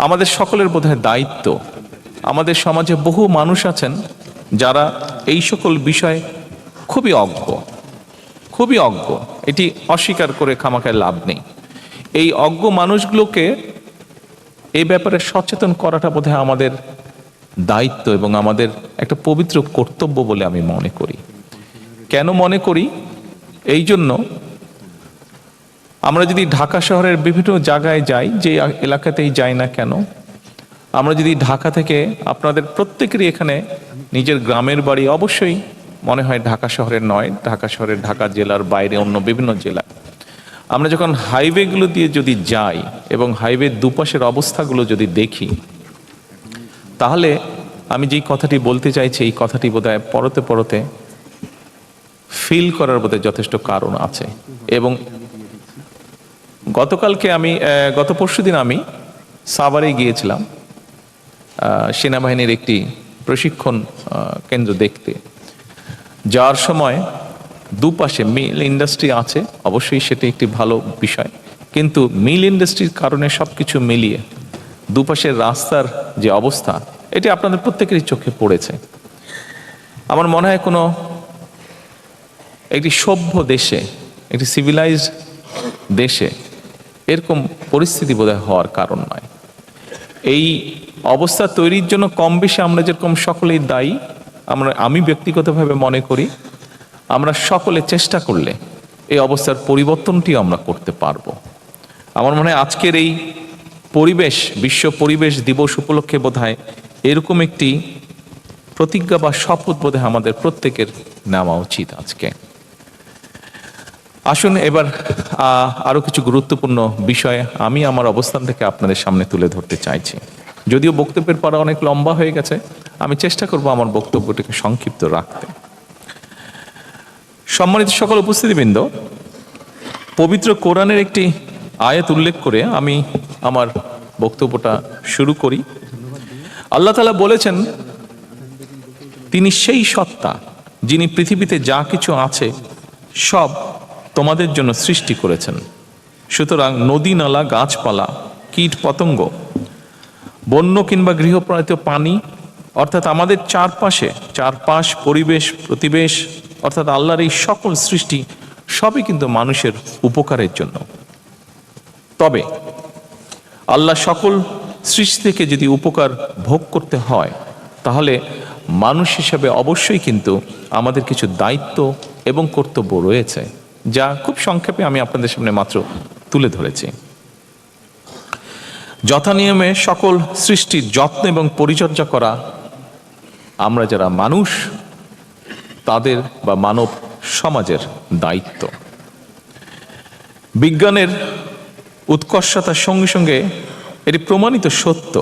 আমাদের সকলের বোধহয় দায়িত্ব, আমাদের সমাজে বহু মানুষ আছেন যারা এই সকল বিষয়ে খুবই অজ্ঞ, এটি অস্বীকার করে খামাখায় লাভ নেই। এই অজ্ঞ মানুষগুলোকে এই ব্যাপারে সচেতন করাটা বোধহয় আমাদের দায়িত্ব এবং আমাদের একটা পবিত্র কর্তব্য বলে আমি মনে করি। কেন মনে করি? এই জন্য আমরা যদি ঢাকা শহরের বিভিন্ন জায়গায় যাই, যে এলাকাতেই যাই না কেন, আমরা যদি ঢাকা থেকে, আপনাদের প্রত্যেকেরই এখানে নিজের গ্রামের বাড়ি অবশ্যই মনে হয় ঢাকা শহরের নয়, ঢাকা শহরের, ঢাকা জেলার বাইরে অন্য বিভিন্ন জেলা, আমরা যখন হাইওয়েগুলো দিয়ে যদি যাই এবং হাইওয়ের দুপাশের অবস্থাগুলো যদি দেখি, তাহলে আমি যেই কথাটি বলতে চাইছি এই কথাটি বোধহয় পরতে ফিল করার বোধহয় যথেষ্ট কারণ আছে। এবং গত পরশুদিন আমি সাভারে গিয়েছিলাম সেনাবাহিনীর একটি প্রশিক্ষণ কেন্দ্র দেখতে। যাওয়ার সময় দুপাশে মিল ইন্ডাস্ট্রি আছে, অবশ্যই সেটি একটি ভালো বিষয়, কিন্তু মিল ইন্ডাস্ট্রির কারণে সবকিছু মিলিয়ে দুপাশের রাস্তার যে অবস্থা, এটি আপনাদের প্রত্যেকেরই চোখে পড়েছে। আমার মনে হয় কোনো একটি সভ্য দেশে, একটি সিভিলাইজড দেশে এরকম পরিস্থিতি বোধহয় হওয়ার কারণ নয়। এই অবস্থা তৈরির জন্য কম বেশি আমরা যেরকম সকলেই দায়ী, আমি ব্যক্তিগতভাবে মনে করি আমরা সকলে চেষ্টা করলে এই অবস্থার পরিবর্তনটি আমরা করতে পারবো। আমার মনে হয় আজকের এই বিশ্ব পরিবেশ দিবস উপলক্ষে বোধহয় এরকম একটি প্রতিজ্ঞা বা শপথ বোধহয় আমাদের প্রত্যেকের নেওয়া উচিত আজকে। আসুন এবার আরো কিছু গুরুত্বপূর্ণ বিষয় আমি আমার অবস্থান থেকে আপনাদের সামনে তুলে ধরতে চাইছি। যদিও বক্তব্যের পড়া অনেক লম্বা হয়ে গেছে, আমি চেষ্টা করব আমার বক্তব্যটিকে সংক্ষিপ্ত রাখতে। সম্মানিত সকল উপস্থিতিবৃন্দ, পবিত্র কোরআনের একটি আয়াত উল্লেখ করে আমি আমার বক্তব্যটা শুরু করি। আল্লাহ তাআলা বলেছেন, তিনি সেই সত্তা যিনি পৃথিবীতে যা কিছু আছে সব তোমাদের জন্য সৃষ্টি করেছেন। সুতরাং নদী, নালা, গাছপালা, কীট পতঙ্গ, বন্য কিংবা গৃহপালিত পানি, অর্থাৎ আমাদের চারপাশ প্রতিবেশ অর্থাৎ আল্লাহর এই সকল সৃষ্টি সবই কিন্তু মানুষের উপকারের জন্য। তবে আল্লাহ সকল সৃষ্টি থেকে যদি উপকার ভোগ করতে হয়, তাহলে মানুষ হিসেবে অবশ্যই কিন্তু আমাদের কিছু দায়িত্ব এবং কর্তব্য রয়েছে, যা খুব সংক্ষেপে আমি আপনাদের সামনে মাত্র তুলে ধরেছি। যথানিয়মে সকল সৃষ্টির যত্ন এবং পরিচর্যা করা আমরা যারা মানুষ তাদের বা মানব সমাজের দায়িত্ব। বিজ্ঞানের উৎকর্ষতার সঙ্গে সঙ্গে এটি প্রমাণিত সত্য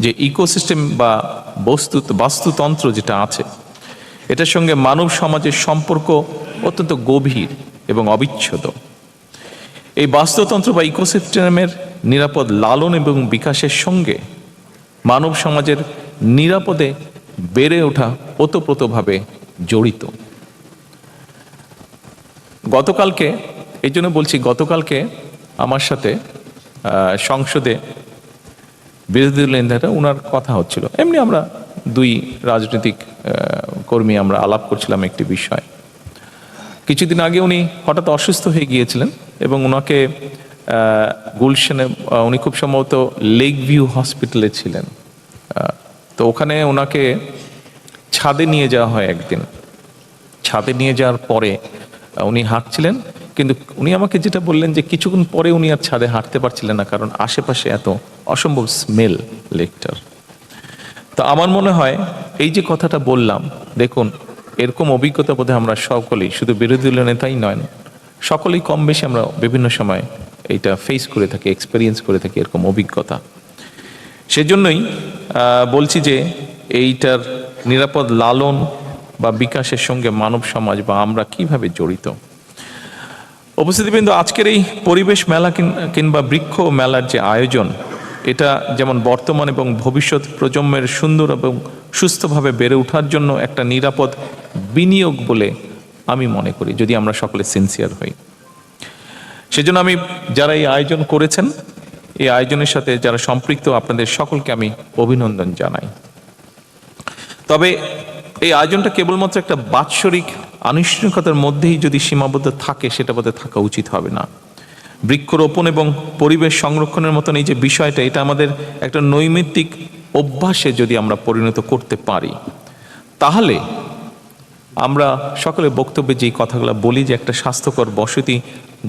যে ইকোসিস্টেম বা বাস্তুতন্ত্র যেটা আছে, এটার সঙ্গে মানব সমাজের সম্পর্ক অত্যন্ত গভীর এবং অবিচ্ছেদ্য। এই বাস্তুতন্ত্র বা ইকোসিস্টেমের নিরাপদ লালন এবং বিকাশের সঙ্গে মানব সমাজের নিরাপদে বেড়ে ওঠা ওতপ্রোতভাবে জড়িত। গতকালকে আমার সাথে সংসদে বিরোধী দলীয় নেতা ওনার কথা হচ্ছিল, এমনি আমরা দুই রাজনৈতিক কর্মী আমরা আলাপ করছিলাম একটি বিষয়। কিছুদিন আগে উনি হঠাৎ অসুস্থ হয়ে গিয়েছিলেন এবং ওনাকে গুলশানে, উনি খুব সম্ভবত লেক ভিউ হসপিটালে ছিলেন, তো ওখানে ওনাকে ছাদে নিয়ে যাওয়া হয়। একদিন ছাদে নিয়ে যাওয়ার পরে উনি হাঁটছিলেন, কিন্তু উনি আমাকে যেটা বললেন যে কিছুক্ষণ পরে উনি আর ছাদে হাঁটতে পারছিলেন না, কারণ আশেপাশে এত অসম্ভব স্মেল লেকটার। তো আমার মনে হয় এই যে কথাটা বললাম, দেখুন এরকম অভিজ্ঞতা বোধহয় আমরা সকলেই, শুধু বিরোধী দলীয় নেতাই নয়, সকলেই কম বেশি আমরা বিভিন্ন সময় এইটা ফেস করে থাকি, এক্সপেরিয়েন্স করে থাকি এরকম অভিজ্ঞতা। সেজন্যই বলছি যে এইটার নিরাপদ লালন বা বিকাশের সঙ্গে মানব সমাজ বা আমরা কিভাবে জড়িত। উপস্থিতিবৃন্দ, আজকের এই পরিবেশ মেলা কিংবা বৃক্ষ মেলার যে আয়োজন, এটা যেমন বর্তমান এবং ভবিষ্যৎ প্রজন্মের সুন্দর এবং সুস্থভাবে বেড়ে ওঠার জন্য একটা নিরাপদ বিনিয়োগ বলে আমি মনে করি, যদি আমরা সকলে সিনসিয়ার হই। সেজন্য আমি যারা এই আয়োজন করেছেন এই আয়োজনের সাথে যারা সম্পৃক্ত আপনাদের সকলকে আমি অভিনন্দন জানাই। তবে এই আয়োজনটা কেবলমাত্র একটা বাৎসরিক আনুষ্ঠানিকতার মধ্যেই যদি সীমাবদ্ধ থাকে, সেটা বোধহয় থাকা উচিত হবে না। বৃক্ষরোপণ এবং পরিবেশ সংরক্ষণের মতন এই যে বিষয়টা, এটা আমাদের একটা নৈমিত্তিক অভ্যাসে যদি আমরা পরিণত করতে পারি, তাহলে আমরা সকলে বক্তব্যে যেই কথাগুলো বলি যে একটা স্বাস্থ্যকর বসতি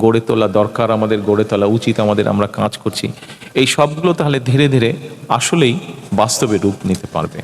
গড়ে তোলা দরকার, আমাদের গড়ে তোলা উচিত, আমরা কাজ করছি, এই সবগুলো তাহলে ধীরে ধীরে আসলেই বাস্তবে রূপ নিতে পারবে।